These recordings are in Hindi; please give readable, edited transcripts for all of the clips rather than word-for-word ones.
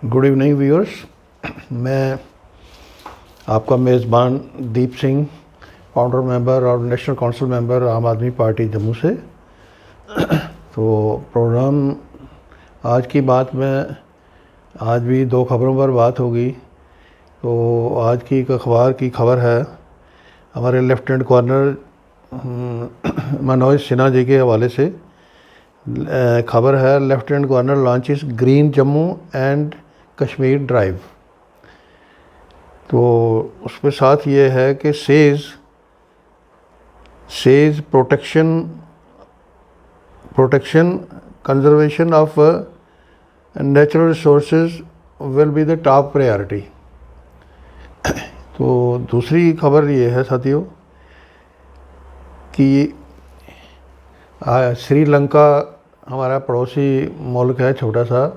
Good evening viewers. मैं आपका मेज़बान दीप सिंह, फाउंडर मेंबर और नेशनल काउंसिल मेंबर आम आदमी पार्टी जम्मू से। तो प्रोग्राम आज की बात में आज भी दो खबरों पर बात होगी। तो आज की एक अखबार की खबर है, हमारे लेफ्टिनेंट गवर्नर मनोज सिन्हा जी के हवाले से खबर है। Lieutenant governor launches green Jammu and Kashmir drive. तो उसके साथ ये है कि says protection conservation of natural resources will be the top priority. तो दूसरी खबर ये है साथियों कि श्रीलंका हमारा पड़ोसी मुल्क है, छोटा सा।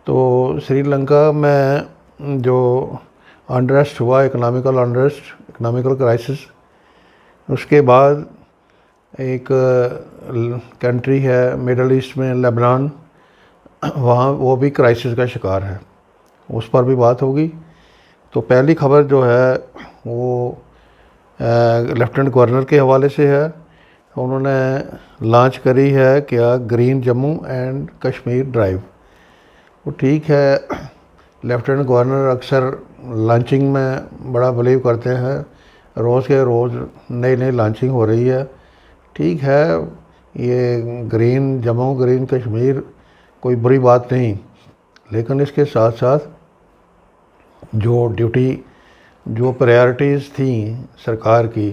तो श्रीलंका में जो अनरेस्ट हुआ, इकोनॉमिकल क्राइसिस, उसके बाद एक कंट्री है मिडल ईस्ट में, लेबनान, वहाँ वो भी क्राइसिस का शिकार है। उस पर भी बात होगी। तो पहली खबर जो है वो लेफ्टिनेंट गवर्नर के हवाले से है। उन्होंने लॉन्च करी है क्या, green Jammu and Kashmir drive. वो ठीक है, लेफ्टिनेंट गवर्नर अक्सर लॉन्चिंग में बड़ा बिलीव करते हैं। रोज़ के रोज़ नई नई लॉन्चिंग हो रही है। ठीक है, ये ग्रीन जम्मू ग्रीन कश्मीर कोई बुरी बात नहीं, लेकिन इसके साथ साथ जो प्रायोरिटीज़ थी सरकार की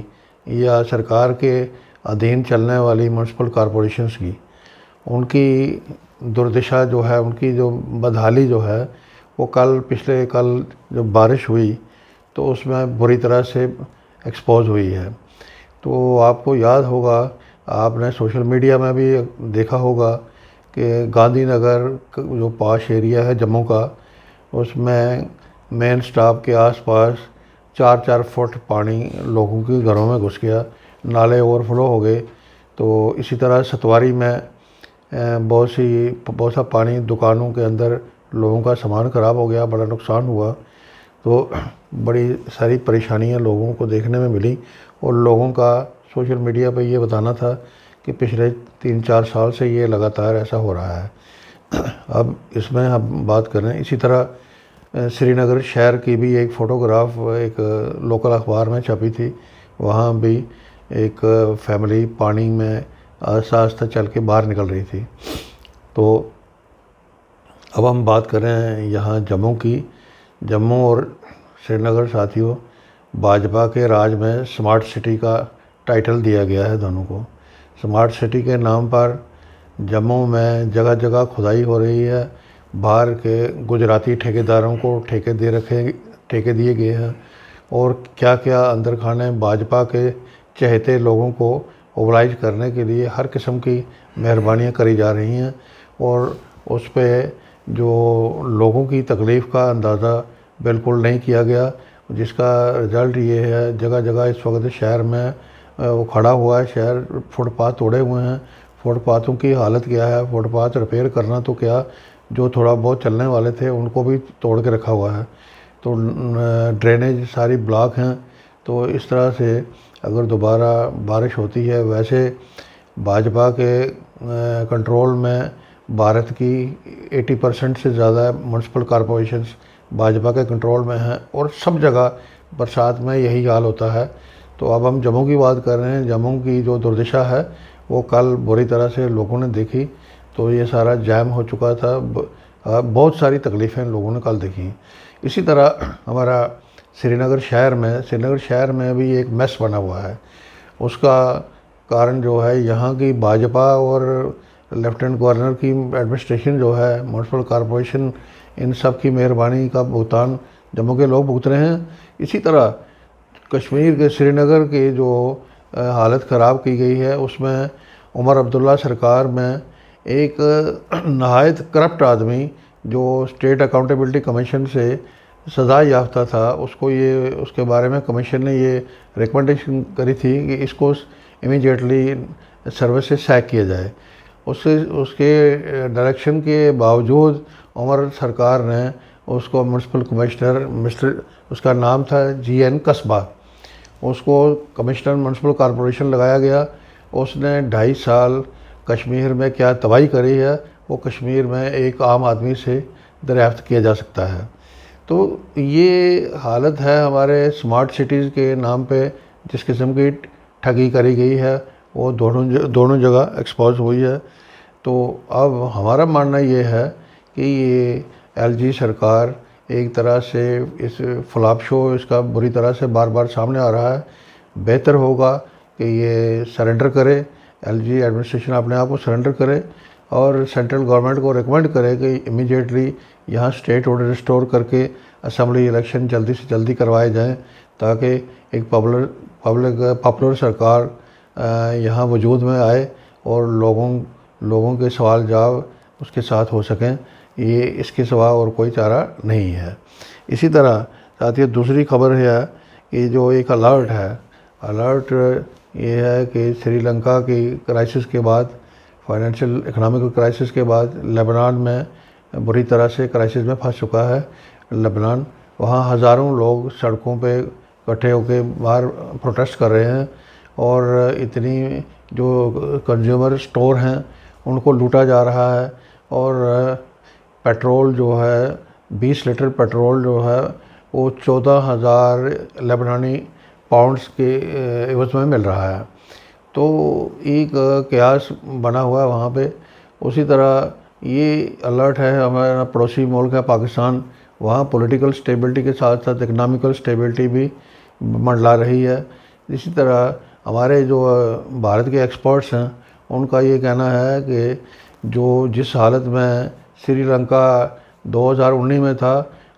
या सरकार के अधीन चलने वाली म्यूनसिपल कॉरपोरेशंस की, उनकी दुर्दशा जो है, उनकी जो बदहाली जो है, वो कल जो बारिश हुई तो उसमें बुरी तरह से एक्सपोज हुई है। तो आपको याद होगा, आपने सोशल मीडिया में भी देखा होगा कि गांधीनगर जो पॉश एरिया है जम्मू का, उसमें मेन स्टॉप के आसपास 4-4 फुट पानी लोगों के घरों में घुस गया, नाले ओवरफ्लो हो गए। तो इसी तरह सतवारी में बहुत सा पानी दुकानों के अंदर, लोगों का सामान ख़राब हो गया, बड़ा नुकसान हुआ। तो बड़ी सारी परेशानियां लोगों को देखने में मिली और लोगों का सोशल मीडिया पर ये बताना था कि पिछले 3-4 साल से ये लगातार ऐसा हो रहा है। अब इसमें हम बात करें, इसी तरह श्रीनगर शहर की भी एक फ़ोटोग्राफ एक लोकल अखबार में छपी थी। वहाँ भी एक फैमिली पानी में आहिस्ता आहिस्ता चल के बाहर निकल रही थी। तो अब हम बात करें यहाँ जम्मू की। जम्मू और श्रीनगर साथियों, भाजपा के राज में स्मार्ट सिटी का टाइटल दिया गया है दोनों को। स्मार्ट सिटी के नाम पर जम्मू में जगह जगह खुदाई हो रही है। बाहर के गुजराती ठेकेदारों को ठेके दिए गए हैं और क्या क्या अंदर खाने भाजपा के चहेते लोगों को ओबलाइज करने के लिए हर किस्म की मेहरबानियाँ करी जा रही हैं। और उस पर जो लोगों की तकलीफ़ का अंदाज़ा बिल्कुल नहीं किया गया, जिसका रिज़ल्ट ये है, जगह जगह इस वक्त शहर में वो खड़ा हुआ है शहर, फुटपाथ तोड़े हुए हैं। फुटपाथों की हालत क्या है, फुटपाथ रिपेयर करना तो क्या, जो थोड़ा बहुत चलने वाले थे उनको भी तोड़ के रखा हुआ है। तो ड्रेनेज सारी ब्लॉक हैं। तो इस तरह से अगर दोबारा बारिश होती है, वैसे भाजपा के कंट्रोल में भारत की 80% से ज़्यादा म्यूनसिपल कॉरपोरेशंस भाजपा के कंट्रोल में हैं और सब जगह बरसात में यही हाल होता है। तो अब हम जम्मू की बात कर रहे हैं। जम्मू की जो दुर्दशा है वो कल बुरी तरह से लोगों ने देखी। तो ये सारा जैम हो चुका था, बहुत सारी तकलीफ़ें लोगों ने कल देखी। इसी तरह हमारा श्रीनगर शहर में भी एक मेस बना हुआ है। उसका कारण जो है, यहाँ की भाजपा और लेफ्टिनेंट गवर्नर की एडमिनिस्ट्रेशन जो है, म्यूनसिपल कॉरपोरेशन, इन सब की मेहरबानी का भुगतान जम्मू के लोग भुगत रहे हैं। इसी तरह कश्मीर के श्रीनगर की जो हालत ख़राब की गई है, उसमें उमर अब्दुल्ला सरकार में एक नहायत करप्ट आदमी जो स्टेट अकाउंटेबिलिटी कमीशन से सज़ा याफ्ता था, उसके बारे में कमीशन ने ये रिकमेंडेशन करी थी कि इसको इमीडिएटली सर्विस से सैक किया जाए। उसके डायरेक्शन के बावजूद उमर सरकार ने उसको म्यूनसिपल कमिश्नर मिस्टर, उसका नाम था GN कस्बा, उसको कमिश्नर म्यूनसिपल कॉरपोरेशन लगाया गया। उसने 2.5 साल कश्मीर में क्या तबाही करी है वो कश्मीर में एक आम आदमी से दरियाफ्त किया जा सकता है। तो ये हालत है हमारे स्मार्ट सिटीज़ के नाम पे, जिस किस्म की ठगी करी गई है वो दोनों जगह एक्सपोज हुई है। तो अब हमारा मानना ये है कि ये LG सरकार एक तरह से इस फ्लॉप शो इसका बुरी तरह से बार बार सामने आ रहा है। बेहतर होगा कि ये सरेंडर करे, LG एडमिनिस्ट्रेशन अपने आप को सरेंडर करे और सेंट्रल गवर्नमेंट को रिकमेंड करे कि इमीडिएटली यहाँ स्टेट ऑर्डर रिस्टोर करके असेंबली इलेक्शन जल्दी से जल्दी करवाए जाएं, ताकि एक पॉपुलर सरकार यहाँ वजूद में आए और लोगों के सवाल जवाब उसके साथ हो सकें। ये इसके सिवा और कोई चारा नहीं है। इसी तरह साथियों दूसरी खबर है कि जो एक अलर्ट ये है कि श्रीलंका की क्राइसिस के बाद, फाइनेंशियल इकोनॉमिक क्राइसिस के बाद लेबनान में बुरी तरह से क्राइसिस में फंस चुका है लेबनान। वहाँ हज़ारों लोग सड़कों पे इकट्ठे होकर बाहर प्रोटेस्ट कर रहे हैं और इतनी जो कंज्यूमर स्टोर हैं उनको लूटा जा रहा है और पेट्रोल जो है 20 लीटर पेट्रोल जो है वो 14,000 लेबनानी पाउंड्स के एवज में मिल रहा है। तो एक कयास बना हुआ है वहाँ पे। उसी तरह ये अलर्ट है हमारा पड़ोसी मुल्क है पाकिस्तान, वहाँ पॉलिटिकल स्टेबिलिटी के साथ साथ इकनॉमिकल स्टेबिलिटी भी मंडला रही है। इसी तरह हमारे जो भारत के एक्सपर्ट्स हैं उनका ये कहना है कि जिस हालत में श्रीलंका 2019 में था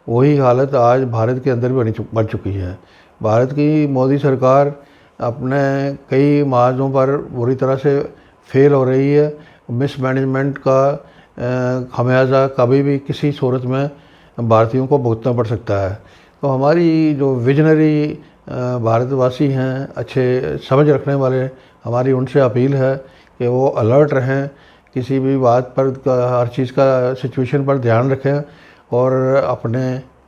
वही हालत आज भारत के अंदर भी बन चुकी है। भारत की मोदी सरकार अपने कई मार्गों पर बुरी तरह से फेल हो रही है। मिसमैनेजमेंट का खमियाजा कभी भी किसी सूरत में भारतीयों को भुगतना पड़ सकता है। तो हमारी जो विजनरी भारतवासी हैं, अच्छे समझ रखने वाले, हमारी उनसे अपील है कि वो अलर्ट रहें, किसी भी बात पर हर चीज़ का सिचुएशन पर ध्यान रखें और अपने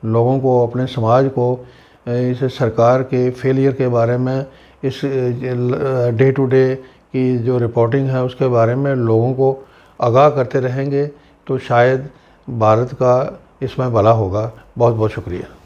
लोगों को, अपने समाज को इस सरकार के फेलियर के बारे में, इस डे टू डे की जो रिपोर्टिंग है उसके बारे में लोगों को आगाह करते रहेंगे तो शायद भारत का इसमें भला होगा। बहुत बहुत शुक्रिया।